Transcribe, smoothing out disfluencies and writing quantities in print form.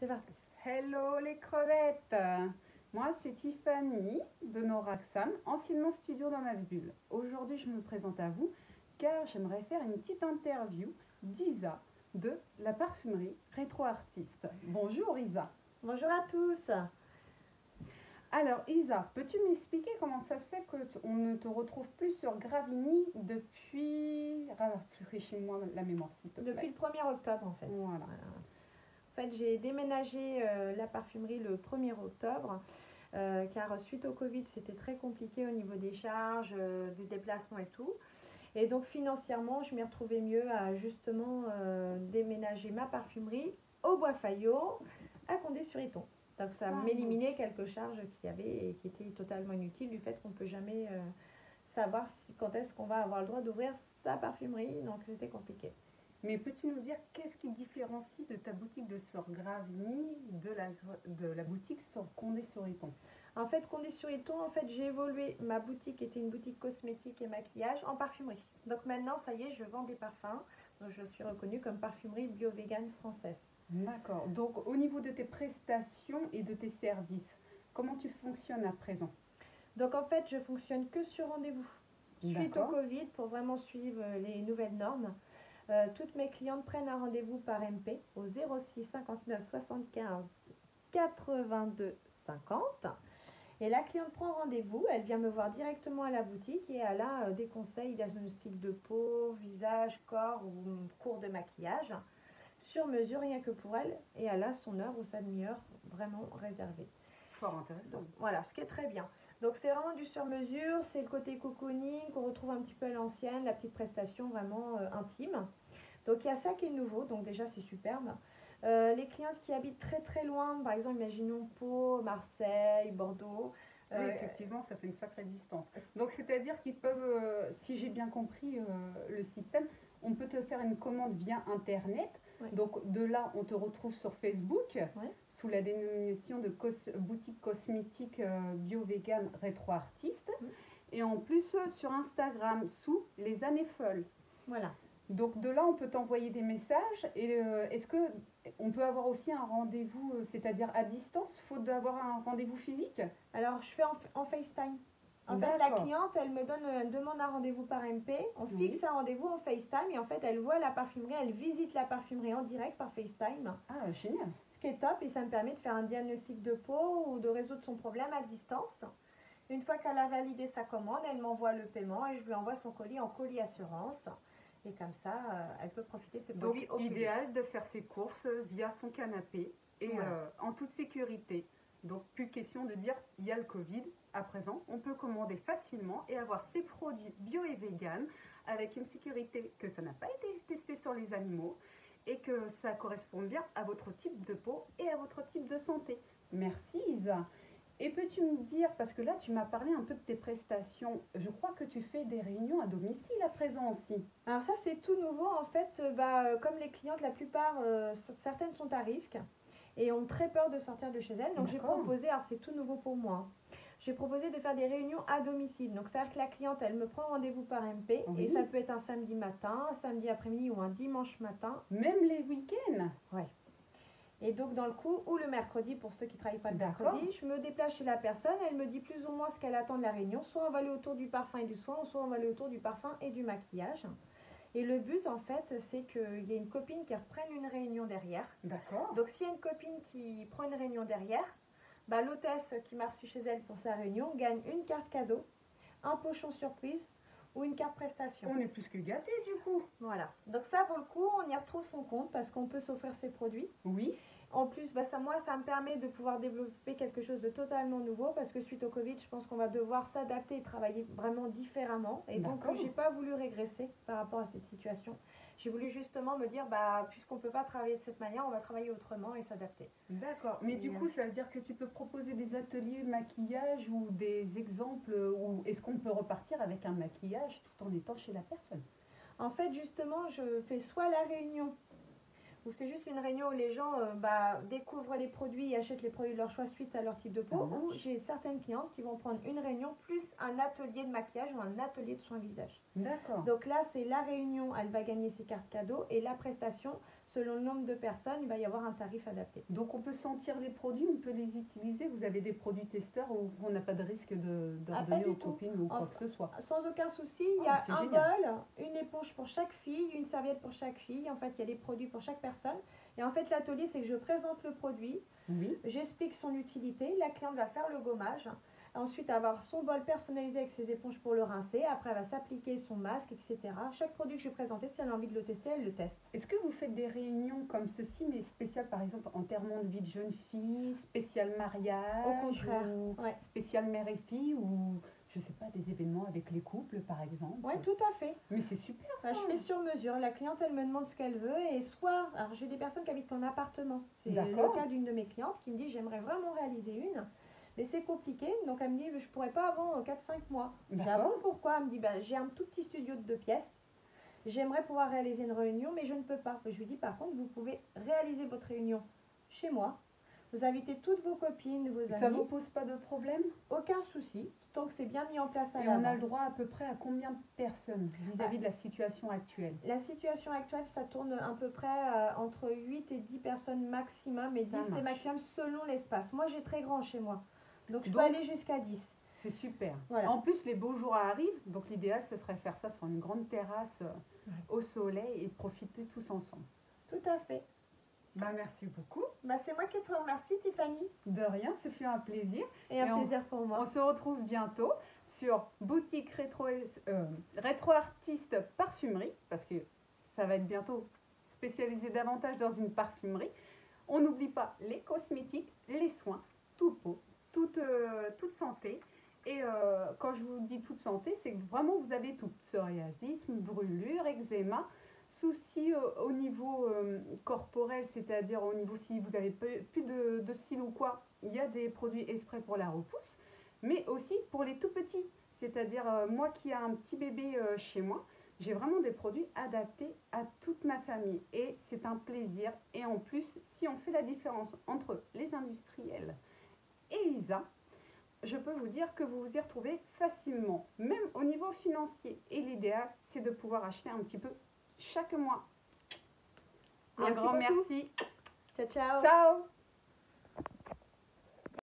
C'est parti. Hello les crevettes. Moi c'est Tiffany de Noraxam, anciennement studio dans ma bulle. Aujourd'hui je me présente à vous car j'aimerais faire une petite interview d'Isa de la parfumerie Rétro Artiste. Bonjour Isa. Bonjour à tous. Alors Isa, peux-tu m'expliquer comment ça se fait qu'on ne te retrouve plus sur Gravigny depuis... Rafraîchis-moi la mémoire s'il te plaît. Depuis le 1er octobre en fait. Voilà. En fait, j'ai déménagé la parfumerie le 1er octobre car suite au Covid, c'était très compliqué au niveau des charges, du déplacement et tout. Et donc financièrement, je m'y retrouvais mieux à justement déménager ma parfumerie au Bois-Fayot à Condé-sur-Iton. Donc ça m'éliminait quelques charges qu'il y avait et qui étaient totalement inutiles du fait qu'on ne peut jamais savoir quand est-ce qu'on va avoir le droit d'ouvrir sa parfumerie. Donc c'était compliqué. Mais peux-tu nous dire qu'est-ce qui différencie de ta boutique de sur Gravigny de la boutique sur Condé-sur-Iton? En fait, Condé-sur-Iton, j'ai évolué. Ma boutique était une boutique cosmétique et maquillage en parfumerie. Donc maintenant, ça y est, je vends des parfums. Donc je suis reconnue comme parfumerie bio-vegan française. D'accord. Donc au niveau de tes prestations et de tes services, comment tu fonctionnes à présent? Donc en fait, je fonctionne que sur rendez-vous. Suite au Covid, pour vraiment suivre les nouvelles normes, toutes mes clientes prennent un rendez-vous par MP au 06 59 75 82 50. Et la cliente prend rendez-vous, elle vient me voir directement à la boutique et elle a des conseils, diagnostic de peau, visage, corps ou cours de maquillage sur mesure rien que pour elle, et elle a son heure ou sa demi-heure vraiment réservée. Fort intéressant. Donc, voilà, ce qui est très bien. Donc c'est vraiment du sur mesure, c'est le côté cocooning qu'on retrouve un petit peu à l'ancienne, la petite prestation vraiment intime. Donc il y a ça qui est nouveau, donc déjà c'est superbe. Les clientes qui habitent très très loin, par exemple imaginons Pau, Marseille, Bordeaux. Oui, effectivement, ça fait une sacrée distance. Donc c'est-à-dire qu'ils peuvent, si j'ai bien compris le système, on peut te faire une commande via Internet. Oui. Donc de là, on te retrouve sur Facebook, Oui. sous la dénomination de boutique cosmétique bio-vegan rétro-artiste. Oui. Et en plus sur Instagram, sous les années folles. Voilà. Donc de là, on peut t'envoyer des messages. Et est-ce que on peut avoir aussi un rendez-vous, c'est-à-dire à distance, faute d'avoir un rendez-vous physique? Alors je fais en FaceTime. En fait, la cliente, elle me demande un rendez-vous par MP. On fixe un rendez-vous en FaceTime et en fait, elle voit la parfumerie, elle visite la parfumerie en direct par FaceTime. Ah, génial. Ce qui est top et ça me permet de faire un diagnostic de peau ou de résoudre son problème à distance. Une fois qu'elle a validé sa commande, elle m'envoie le paiement et je lui envoie son colis en colis assurance. Et comme ça, elle peut profiter de ses produits au plus vite. Idéal de faire ses courses via son canapé et en toute sécurité. Donc plus question de dire il y a le Covid. À présent, on peut commander facilement et avoir ses produits bio et vegan avec une sécurité que ça n'a pas été testé sur les animaux et que ça correspond bien à votre type de peau et à votre type de santé. Merci Isa. Et peux-tu me dire, parce que là tu m'as parlé un peu de tes prestations, je crois que tu fais des réunions à domicile à présent aussi. Alors ça c'est tout nouveau en fait, comme les clientes, la plupart, certaines sont à risque et ont très peur de sortir de chez elles. Donc j'ai proposé, alors c'est tout nouveau pour moi, j'ai proposé de faire des réunions à domicile. Donc c'est-à-dire que la cliente, elle me prend rendez-vous par MP et ça peut être un samedi matin, un samedi après-midi ou un dimanche matin. Même les week-ends? Ouais. Et donc dans le coup, ou le mercredi pour ceux qui ne travaillent pas le mercredi, je me déplace chez la personne, elle me dit plus ou moins ce qu'elle attend de la réunion. Soit on va aller autour du parfum et du soin, soit on va aller autour du parfum et du maquillage. Et le but en fait, c'est qu'il y ait une copine qui reprenne une réunion derrière. D'accord. Donc s'il y a une copine qui prend une réunion derrière, l'hôtesse qui m'a reçu chez elle pour sa réunion gagne une carte cadeau, un pochon surprise ou une carte prestation. On est plus que gâtés du coup. Voilà. Donc ça, pour le coup, on y retrouve son compte parce qu'on peut s'offrir ses produits. Oui. En plus, ça me permet de pouvoir développer quelque chose de totalement nouveau parce que suite au Covid, je pense qu'on va devoir s'adapter et travailler vraiment différemment. Et donc, j'ai pas voulu régresser par rapport à cette situation. J'ai voulu justement me dire, puisqu'on peut pas travailler de cette manière, on va travailler autrement et s'adapter. D'accord. Mais du coup, ça veut dire que tu peux proposer des ateliers maquillage ou des exemples, ou est-ce qu'on peut repartir avec un maquillage tout en étant chez la personne? En fait, justement, je fais soit la réunion où c'est juste une réunion où les gens découvrent les produits et achètent les produits de leur choix suite à leur type de peau, ou j'ai certaines clientes qui vont prendre une réunion plus un atelier de maquillage ou un atelier de soin visage. D'accord. Donc là, c'est la réunion, elle va gagner ses cartes cadeaux et la prestation selon le nombre de personnes, il va y avoir un tarif adapté. Donc on peut sentir les produits, on peut les utiliser. Vous avez des produits testeurs où on n'a pas de risque d'en donner aux copines ou quoi que ce soit. Sans aucun souci, il y a un bol, une éponge pour chaque fille, une serviette pour chaque fille. En fait, il y a des produits pour chaque personne. Et en fait, l'atelier, c'est que je présente le produit, j'explique son utilité, la cliente va faire le gommage. Ensuite, avoir son bol personnalisé avec ses éponges pour le rincer. Après, elle va s'appliquer son masque, etc. Chaque produit que je vais présenter, si elle a envie de le tester, elle le teste. Est-ce que vous faites des réunions comme ceci, mais spéciales, par exemple, enterrement de vie de jeune fille, spécial mariage, au contraire, spécial mère et fille, ou je sais pas, des événements avec les couples, par exemple? Oui, tout à fait. Mais c'est super ça. Je fais sur mesure. La cliente, elle me demande ce qu'elle veut. Et soit, alors j'ai des personnes qui habitent en appartement. C'est le cas d'une de mes clientes qui me dit, j'aimerais vraiment réaliser une. Mais c'est compliqué, donc elle me dit, je pourrais pas avant 4-5 mois. J'ai bon, pourquoi? Elle me dit, j'ai un tout petit studio de 2 pièces. J'aimerais pouvoir réaliser une réunion, mais je ne peux pas. Je lui dis, par contre, vous pouvez réaliser votre réunion chez moi. Vous invitez toutes vos copines, vos amis. Ça ne vous pose pas de problème? Aucun souci, tant que c'est bien mis en place à l'avance. Et on a le droit à peu près à combien de personnes vis-à-vis de la situation actuelle? La situation actuelle, ça tourne à peu près entre 8 et 10 personnes maximum, et 10 c'est maximum selon l'espace. Moi, j'ai très grand chez moi. Donc, je peux aller jusqu'à 10. C'est super. Voilà. En plus, les beaux jours arrivent. Donc, l'idéal, ce serait faire ça sur une grande terrasse au soleil et profiter tous ensemble. Tout à fait. Merci beaucoup. C'est moi qui te remercie, Tiffany. De rien, ce fut un plaisir. Et un plaisir pour moi. On se retrouve bientôt sur Boutique Rétro Artiste Parfumerie, parce que ça va être bientôt spécialisé davantage dans une parfumerie. On n'oublie pas les cosmétiques, les soins, tout peau, toute santé. Et quand je vous dis toute santé, c'est que vraiment vous avez tout. Psoriasis, brûlure, eczéma, soucis au niveau corporel, c'est-à-dire au niveau si vous avez plus de cils ou quoi, il y a des produits exprès pour la repousse, mais aussi pour les tout petits. C'est-à-dire moi qui ai un petit bébé chez moi, j'ai vraiment des produits adaptés à toute ma famille et c'est un plaisir. Et en plus, si on fait la différence entre les industriels et Lisa, je peux vous dire que vous vous y retrouvez facilement, même au niveau financier. Et l'idéal, c'est de pouvoir acheter un petit peu chaque mois. Un grand merci. Ciao, ciao. Ciao.